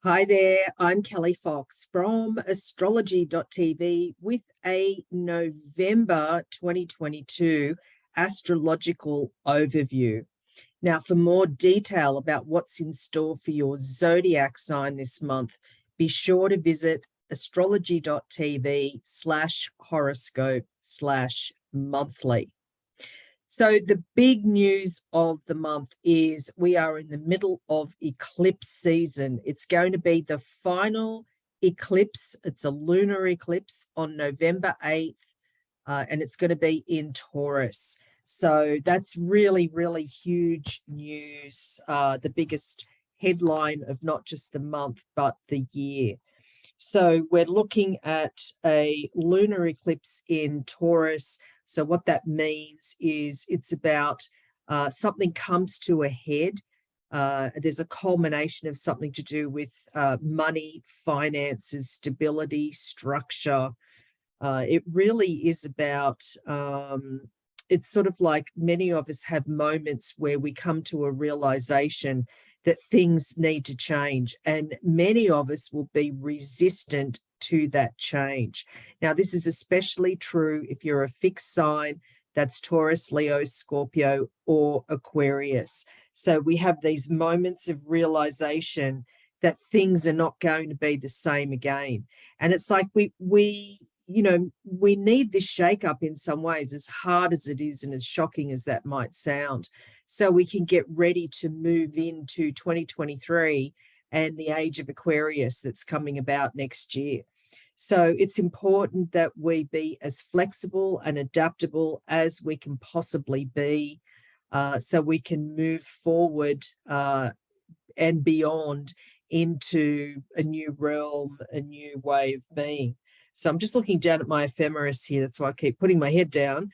Hi there, I'm Kelly Fox from astrology.tv with a November 2022 astrological overview. Now, for more detail about what's in store for your zodiac sign this month, be sure to visit astrology.tv/horoscope/monthly. So the big news of the month is we are in the middle of eclipse season. It's going to be the final eclipse. It's a lunar eclipse on November 8th, and it's going to be in Taurus. So that's really, really huge news, the biggest headline of not just the month, but the year. So we're looking at a lunar eclipse in Taurus. So what that means is it's about something comes to a head. There's a culmination of something to do with money, finances, stability, structure. It really is about, it's sort of like many of us have moments where we come to a realization that things need to change, and many of us will be resistant to that change. Now, this is especially true if you're a fixed sign, that's Taurus, Leo, Scorpio, or Aquarius. So we have these moments of realization that things are not going to be the same again. And it's like we need this shake-up in some ways, as hard as it is and as shocking as that might sound, so we can get ready to move into 2023 and the age of Aquarius that's coming about next year. So it's important that we be as flexible and adaptable as we can possibly be, so we can move forward and beyond into a new realm, a new way of being. So I'm just looking down at my ephemeris here. That's why I keep putting my head down,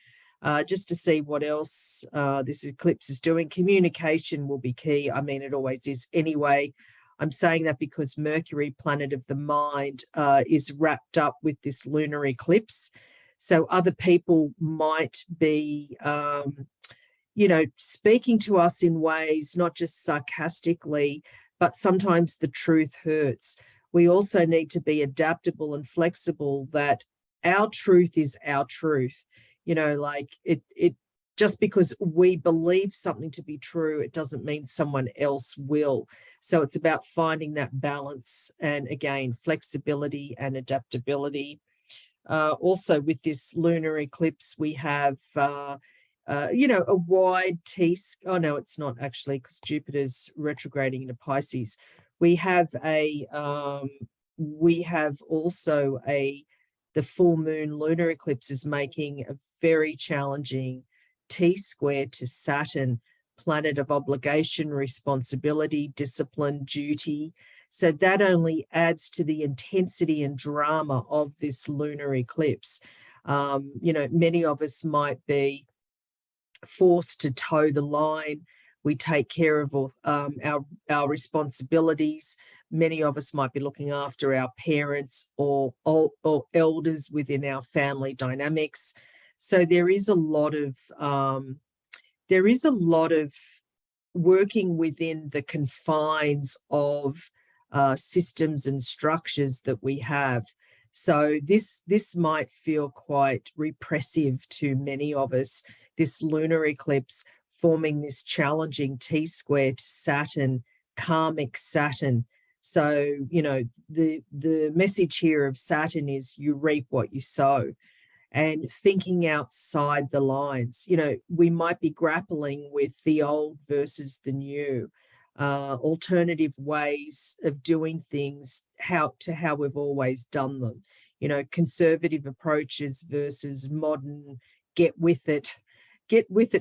just to see what else this eclipse is doing. Communication will be key. I mean, it always is anyway. I'm saying that because Mercury, planet of the mind, is wrapped up with this lunar eclipse. So other people might be, speaking to us in ways, not just sarcastically, but sometimes the truth hurts. We also need to be adaptable and flexible, that our truth is our truth. Like it just because we believe something to be true, it doesn't mean someone else will. So it's about finding that balance, and again, flexibility and adaptability. Also with this lunar eclipse, we have, a wide T-square. Oh, no, it's not actually, because Jupiter's retrograding into Pisces. We have also the full moon lunar eclipse is making a very challenging T-square to Saturn, planet of obligation, responsibility, discipline, duty. So that only adds to the intensity and drama of this lunar eclipse. Many of us might be forced to toe the line. We take care of our responsibilities. Many of us might be looking after our parents or elders within our family dynamics. So there is a lot of working within the confines of systems and structures that we have. So this might feel quite repressive to many of us, this lunar eclipse forming this challenging T-square to Saturn, karmic Saturn. So, the message here of Saturn is you reap what you sow, and thinking outside the lines. We might be grappling with the old versus the new, alternative ways of doing things, how we've always done them. Conservative approaches versus modern, get with it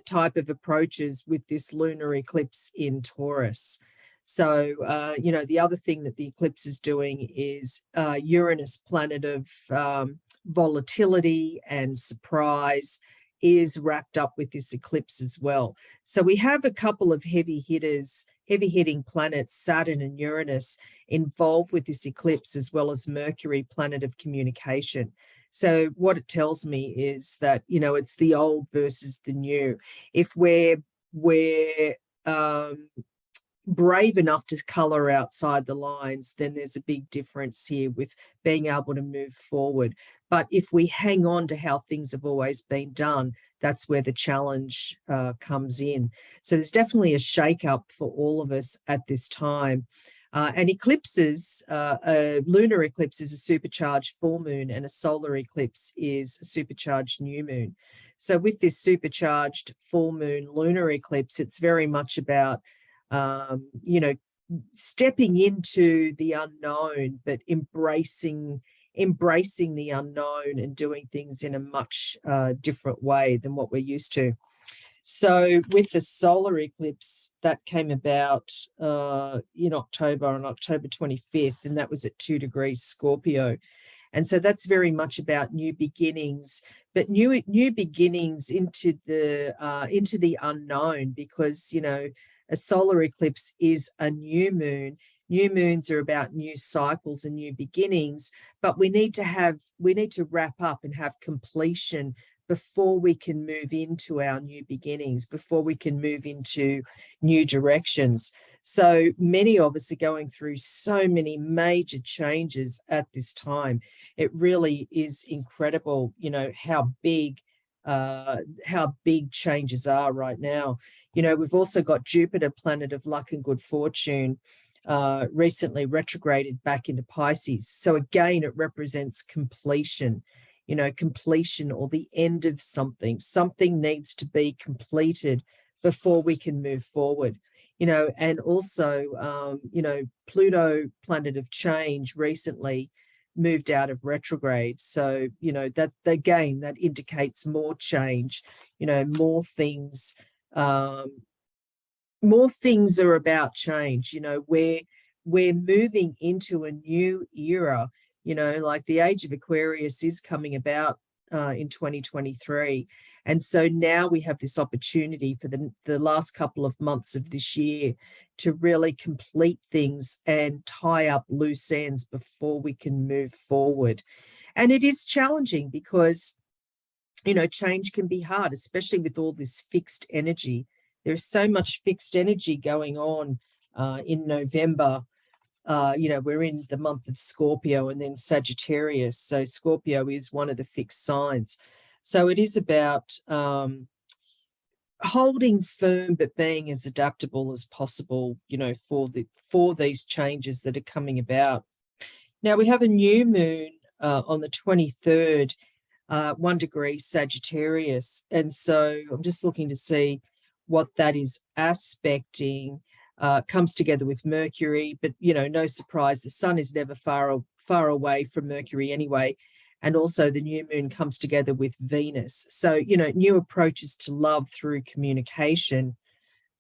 type of approaches with this lunar eclipse in Taurus. So, the other thing that the eclipse is doing is Uranus, planet of volatility and surprise, is wrapped up with this eclipse as well. So we have a couple of heavy-hitting planets, Saturn and Uranus, involved with this eclipse, as well as Mercury, planet of communication. So what it tells me is that, it's the old versus the new. If we're brave enough to color outside the lines, then there's a big difference here with being able to move forward. But if we hang on to how things have always been done, that's where the challenge comes in. So there's definitely a shake-up for all of us at this time. And eclipses, a lunar eclipse is a supercharged full moon, and a solar eclipse is a supercharged new moon. So with this supercharged full moon lunar eclipse, it's very much about stepping into the unknown, but embracing the unknown and doing things in a much different way than what we're used to. So with the solar eclipse, that came about in October, on October 25th, and that was at 2 degrees Scorpio. And so that's very much about new beginnings, but new beginnings into the unknown, because, you know, a solar eclipse is a new moon. New moons are about new cycles and new beginnings, but we need to wrap up and have completion before we can move into our new beginnings, before we can move into new directions. So many of us are going through so many major changes at this time. It really is incredible, you know, how big changes are right now. You know, we've also got Jupiter, planet of luck and good fortune, recently retrograded back into Pisces. So again, it represents completion, you know, completion or the end of something. Something needs to be completed before we can move forward. You know, and also, you know, Pluto, planet of change, recently moved out of retrograde. So, you know, that again, that indicates more change, you know, more things are about change. You know, we're moving into a new era, you know, like the age of Aquarius is coming about in 2023. And so now we have this opportunity for the last couple of months of this year to really complete things and tie up loose ends before we can move forward. And it is challenging because, you know, change can be hard, especially with all this fixed energy. There's so much fixed energy going on in November. You know, we're in the month of Scorpio and then Sagittarius. So Scorpio is one of the fixed signs. So it is about holding firm, but being as adaptable as possible, you know, for these changes that are coming about. Now we have a new moon on the 23rd, 1 degree Sagittarius. And so I'm just looking to see what that is aspecting. Comes together with Mercury, but, you know, no surprise, the sun is never far away from Mercury anyway. And also the new moon comes together with Venus. So, you know, new approaches to love through communication.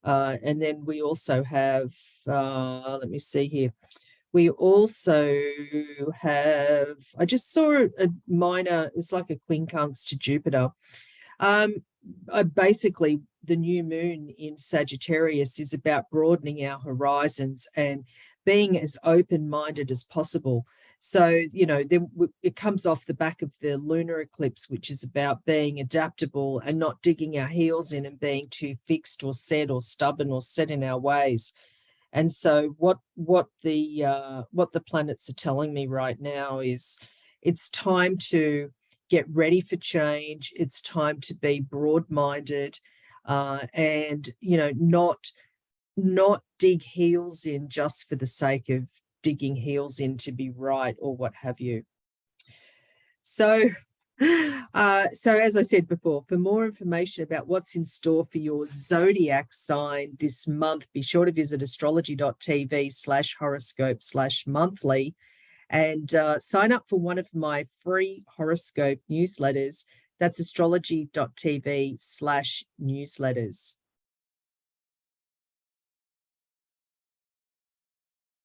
And then we also have, let me see here. We also have, I just saw a minor, it was like a quincunx to Jupiter. Basically, the new moon in Sagittarius is about broadening our horizons and being as open-minded as possible. So, you know, then it comes off the back of the lunar eclipse, which is about being adaptable and not digging our heels in and being too fixed or set or stubborn or set in our ways. And so what the planets are telling me right now is it's time to get ready for change. It's time to be broad-minded and, you know, not dig heels in just for the sake of digging heels in to be right or what have you. So, so as I said before, for more information about what's in store for your zodiac sign this month, be sure to visit astrology.tv/horoscope/monthly and sign up for one of my free horoscope newsletters. That's astrology.tv/newsletters.